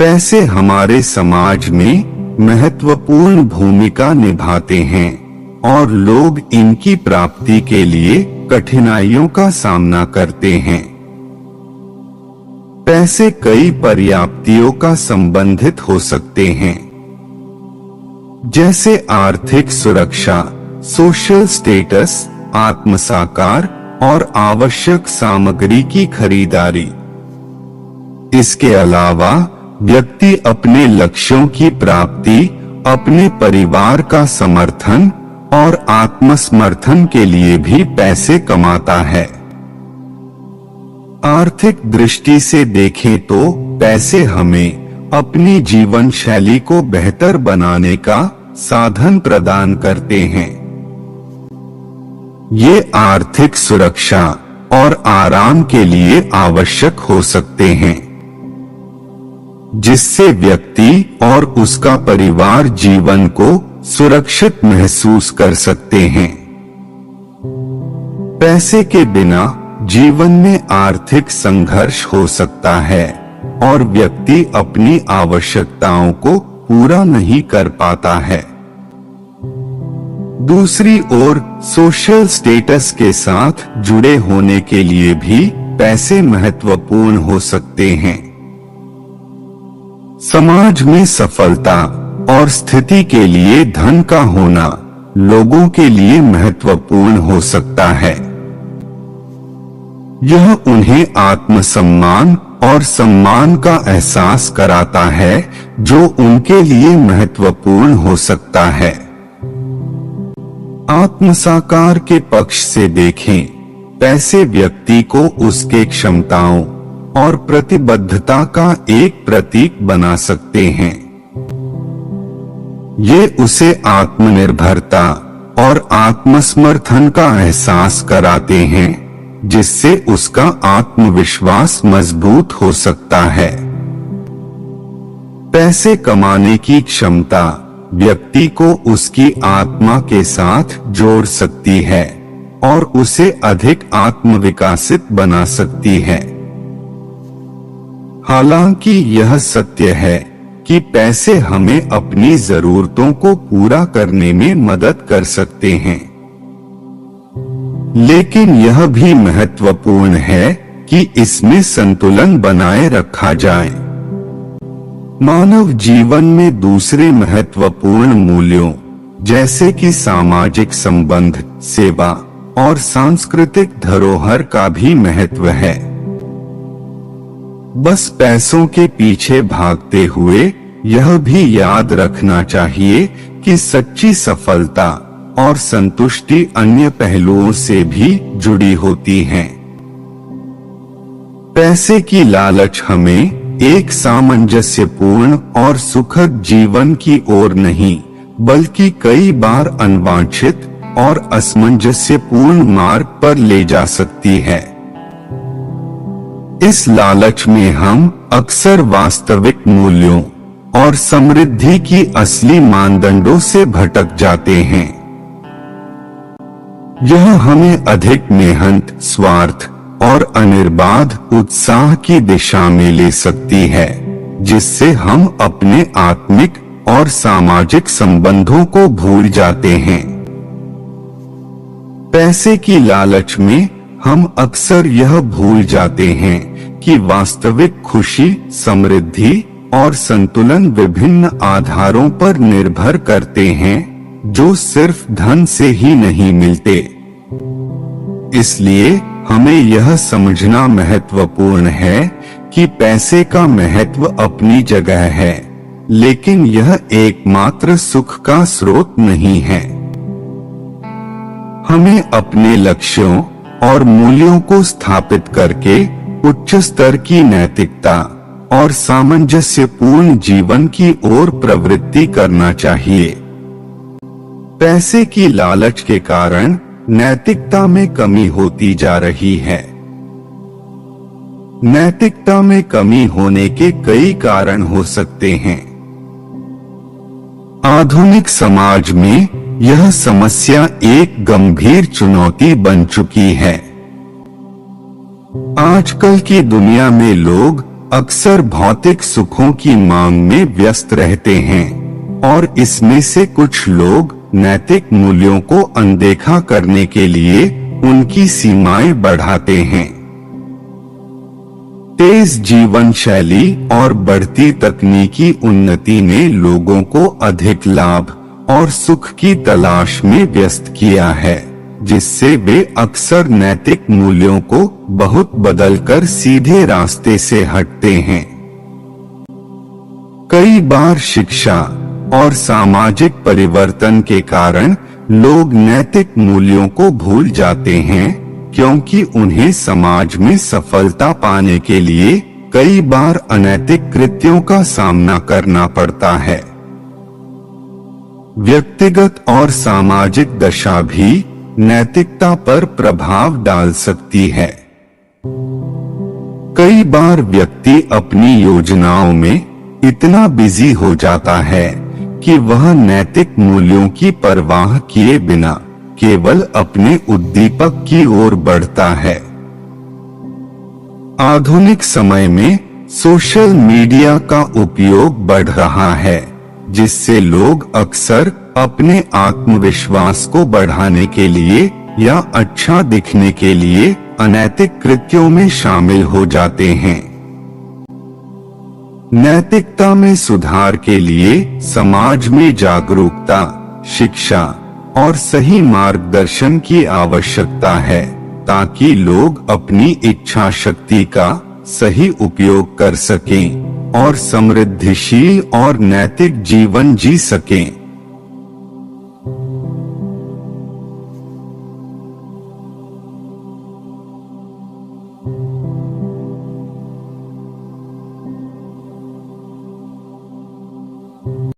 पैसे हमारे समाज में महत्वपूर्ण भूमिका निभाते हैं और लोग इनकी प्राप्ति के लिए कठिनाइयों का सामना करते हैं। पैसे कई पर्याप्तियों का संबंधित हो सकते हैं, जैसे आर्थिक सुरक्षा, सोशल स्टेटस, आत्मसाकार और आवश्यक सामग्री की खरीदारी। इसके अलावा व्यक्ति अपने लक्ष्यों की प्राप्ति, अपने परिवार का समर्थन और आत्मसमर्थन के लिए भी पैसे कमाता है। आर्थिक दृष्टि से देखें तो पैसे हमें अपनी जीवन शैली को बेहतर बनाने का साधन प्रदान करते हैं। ये आर्थिक सुरक्षा और आराम के लिए आवश्यक हो सकते हैं, जिससे व्यक्ति और उसका परिवार जीवन को सुरक्षित महसूस कर सकते हैं। पैसे के बिना जीवन में आर्थिक संघर्ष हो सकता है और व्यक्ति अपनी आवश्यकताओं को पूरा नहीं कर पाता है। दूसरी ओर सोशल स्टेटस के साथ जुड़े होने के लिए भी पैसे महत्वपूर्ण हो सकते हैं। समाज में सफलता और स्थिति के लिए धन का होना लोगों के लिए महत्वपूर्ण हो सकता है। यह उन्हें आत्मसम्मान और सम्मान का एहसास कराता है, जो उनके लिए महत्वपूर्ण हो सकता है। आत्मसाकार के पक्ष से देखें, पैसे व्यक्ति को उसके क्षमताओं और प्रतिबद्धता का एक प्रतीक बना सकते हैं। ये उसे आत्मनिर्भरता और आत्मसमर्थन का एहसास कराते हैं, जिससे उसका आत्मविश्वास मजबूत हो सकता है। पैसे कमाने की क्षमता व्यक्ति को उसकी आत्मा के साथ जोड़ सकती है और उसे अधिक आत्मविकासित बना सकती है। हालांकि यह सत्य है कि पैसे हमें अपनी जरूरतों को पूरा करने में मदद कर सकते हैं, लेकिन यह भी महत्वपूर्ण है कि इसमें संतुलन बनाए रखा जाए। मानव जीवन में दूसरे महत्वपूर्ण मूल्यों, जैसे कि सामाजिक संबंध, सेवा और सांस्कृतिक धरोहर का भी महत्व है। बस पैसों के पीछे भागते हुए यह भी याद रखना चाहिए कि सच्ची सफलता और संतुष्टि अन्य पहलुओं से भी जुड़ी होती है। पैसे की लालच हमें एक सामंजस्यपूर्ण और सुखद जीवन की ओर नहीं, बल्कि कई बार अनवांछित और असमंजस्यपूर्ण मार्ग पर ले जा सकती है। इस लालच में हम अक्सर वास्तविक मूल्यों और समृद्धि की असली मानदंडों से भटक जाते हैं। यह हमें अधिक मेहनत, स्वार्थ और अनिर्बाध उत्साह की दिशा में ले सकती है, जिससे हम अपने आत्मिक और सामाजिक संबंधों को भूल जाते हैं। पैसे की लालच में हम अक्सर यह भूल जाते हैं कि वास्तविक खुशी, समृद्धि और संतुलन विभिन्न आधारों पर निर्भर करते हैं, जो सिर्फ धन से ही नहीं मिलते। इसलिए हमें यह समझना महत्वपूर्ण है कि पैसे का महत्व अपनी जगह है, लेकिन यह एकमात्र सुख का स्रोत नहीं है। हमें अपने लक्ष्यों और मूल्यों को स्थापित करके उच्च स्तर की नैतिकता और सामंजस्यपूर्ण जीवन की ओर प्रवृत्ति करना चाहिए। पैसे की लालच के कारण नैतिकता में कमी होती जा रही है। नैतिकता में कमी होने के कई कारण हो सकते हैं। आधुनिक समाज में यह समस्या एक गंभीर चुनौती बन चुकी है। आजकल की दुनिया में लोग अक्सर भौतिक सुखों की मांग में व्यस्त रहते हैं और इसमें से कुछ लोग नैतिक मूल्यों को अनदेखा करने के लिए उनकी सीमाएं बढ़ाते हैं। तेज जीवन शैली और बढ़ती तकनीकी उन्नति ने लोगों को अधिक लाभ और सुख की तलाश में व्यस्त किया है, जिससे वे अक्सर नैतिक मूल्यों को बहुत बदलकर सीधे रास्ते से हटते हैं। कई बार शिक्षा और सामाजिक परिवर्तन के कारण लोग नैतिक मूल्यों को भूल जाते हैं, क्योंकि उन्हें समाज में सफलता पाने के लिए कई बार अनैतिक कृत्यों का सामना करना पड़ता है। व्यक्तिगत और सामाजिक दशा भी नैतिकता पर प्रभाव डाल सकती है। कई बार व्यक्ति अपनी योजनाओं में इतना बिजी हो जाता है कि वह नैतिक मूल्यों की परवाह किए बिना केवल अपने उद्दीपक की ओर बढ़ता है। आधुनिक समय में सोशल मीडिया का उपयोग बढ़ रहा है, जिससे लोग अक्सर अपने आत्मविश्वास को बढ़ाने के लिए या अच्छा दिखने के लिए अनैतिक कृत्यों में शामिल हो जाते हैं। नैतिकता में सुधार के लिए समाज में जागरूकता, शिक्षा और सही मार्गदर्शन की आवश्यकता है, ताकि लोग अपनी इच्छा शक्ति का सही उपयोग कर सकें और समृद्धिशील और नैतिक जीवन जी सकें।